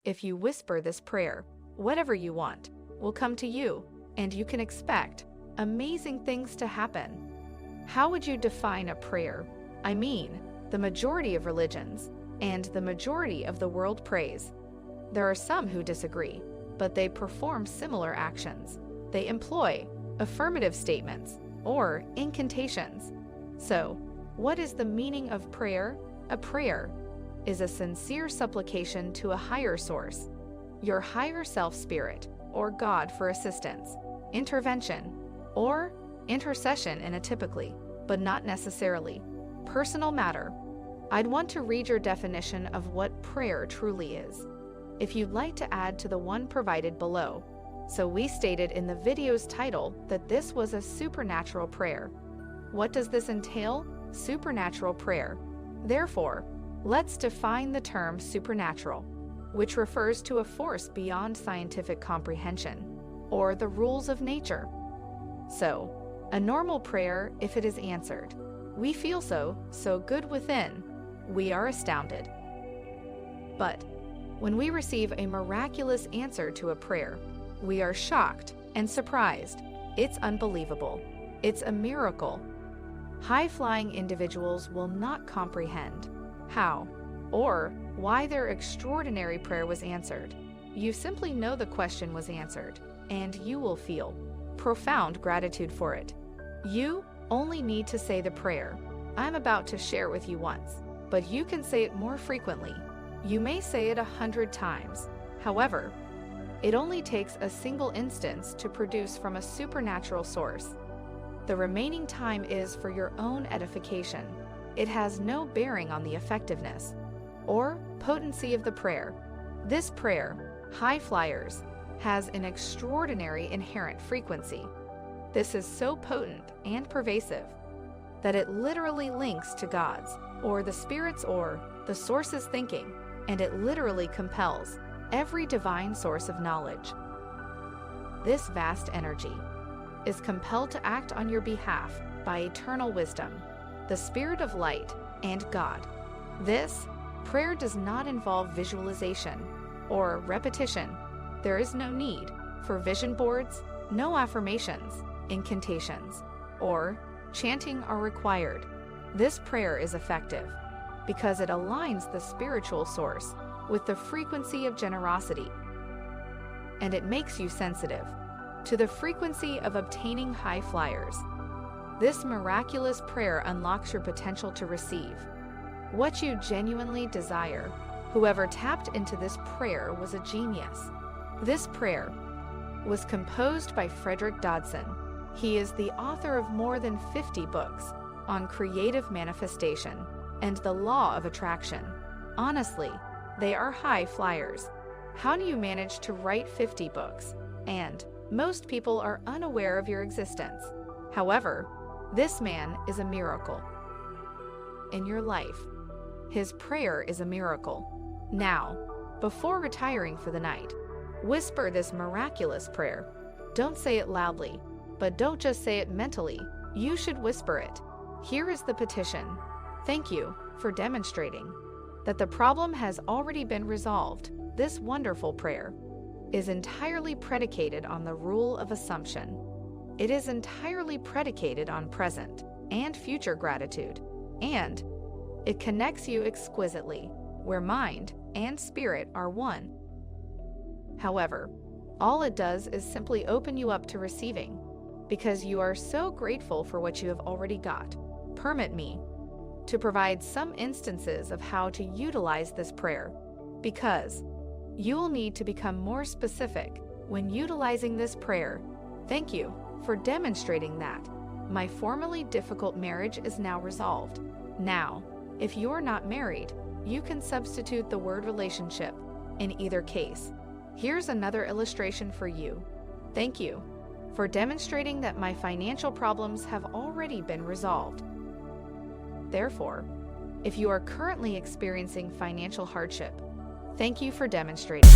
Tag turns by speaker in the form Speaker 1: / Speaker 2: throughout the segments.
Speaker 1: If you whisper this prayer, whatever you want will come to you, and you can expect amazing things to happen. How would you define a prayer? I mean, the majority of religions and the majority of the world prays. There are some who disagree, but they perform similar actions. They employ affirmative statements or incantations. So, what is the meaning of prayer? A prayer is a sincere supplication to a higher source, your higher self spirit, or God for assistance, intervention, or intercession in a typically, but not necessarily, personal matter. I'd want to read your definition of what prayer truly is, if you'd like to add to the one provided below. So we stated in the video's title that this was a supernatural prayer. What does this entail? Supernatural prayer. Therefore, let's define the term supernatural, which refers to a force beyond scientific comprehension, or the rules of nature. So, a normal prayer, if it is answered, we feel so good within, we are astounded. But when we receive a miraculous answer to a prayer, we are shocked and surprised. It's unbelievable. It's a miracle. High-flying individuals will not comprehend how or why their extraordinary prayer was answered. You simply know the question was answered, and you will feel profound gratitude for it. You only need to say the prayer I'm about to share with you once, but you can say it more frequently. You may say it 100 times. However, it only takes a single instance to produce from a supernatural source. The remaining time is for your own edification. It has no bearing on the effectiveness or potency of the prayer. This prayer, High Flyers, has an extraordinary inherent frequency. This is so potent and pervasive that it literally links to God's, or the Spirit's, or the Source's thinking, and it literally compels every divine source of knowledge. This vast energy is compelled to act on your behalf by eternal wisdom, the Spirit of light, and God. This prayer does not involve visualization or repetition. There is no need for vision boards, no affirmations, incantations, or chanting are required. This prayer is effective because it aligns the spiritual source with the frequency of generosity, and it makes you sensitive to the frequency of obtaining high flyers. This miraculous prayer unlocks your potential to receive what you genuinely desire. Whoever tapped into this prayer was a genius. This prayer was composed by Frederick Dodson. He is the author of more than 50 books on creative manifestation and the law of attraction. Honestly, they are high flyers. How do you manage to write 50 books? And most people are unaware of your existence. However, this man is a miracle in your life. His prayer is a miracle. Now, before retiring for the night, whisper this miraculous prayer. Don't say it loudly, but don't just say it mentally. You should whisper it. Here is the petition. Thank you for demonstrating that the problem has already been resolved. This wonderful prayer is entirely predicated on the rule of assumption. It is entirely predicated on present and future gratitude, and it connects you exquisitely, where mind and spirit are one. However, all it does is simply open you up to receiving, because you are so grateful for what you have already got. Permit me to provide some instances of how to utilize this prayer, because you will need to become more specific when utilizing this prayer. Thank you for demonstrating that. My formerly difficult marriage is now resolved. Now, if you're not married, you can substitute the word relationship in either case. Here's another illustration for you. Thank you for demonstrating that my financial problems have already been resolved. Therefore, if you are currently experiencing financial hardship, thank you for demonstrating.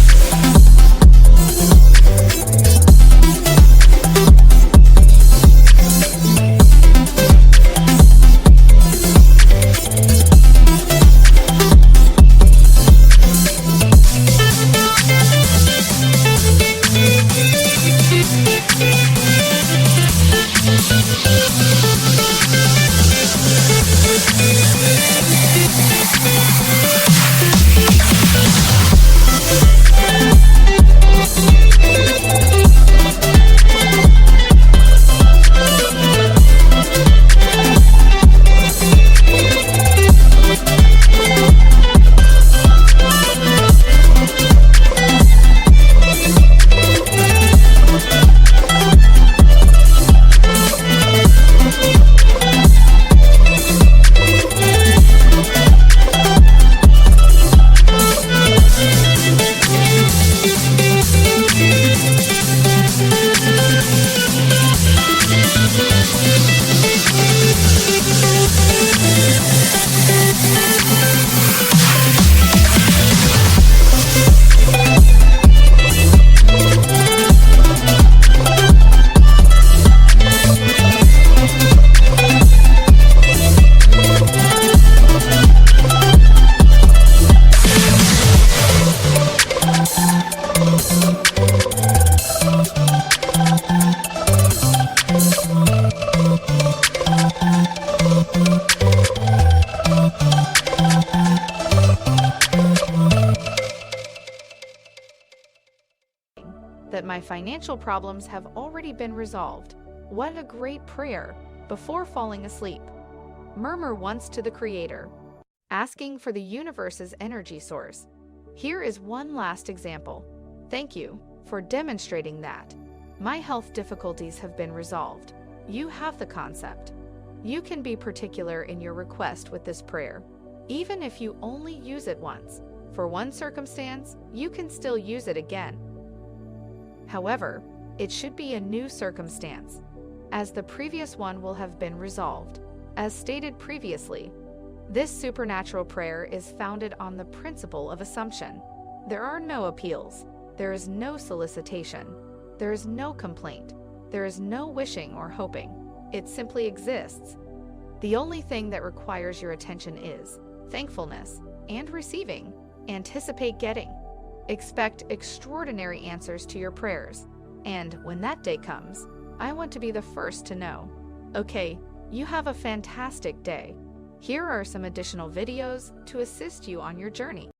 Speaker 1: that my financial problems have already been resolved. What a great prayer before falling asleep. Murmur once to the Creator, asking for the universe's energy source. Here is one last example. Thank you for demonstrating that. My health difficulties have been resolved. You have the concept. You can be particular in your request with this prayer. Even if you only use it once, for one circumstance, you can still use it again. However, it should be a new circumstance, as the previous one will have been resolved. As stated previously, this supernatural prayer is founded on the principle of assumption. There are no appeals. There is no solicitation. There is no complaint. There is no wishing or hoping. It simply exists. The only thing that requires your attention is thankfulness and receiving. Anticipate getting. Expect extraordinary answers to your prayers. And when that day comes, I want to be the first to know. Okay, you have a fantastic day. Here are some additional videos to assist you on your journey.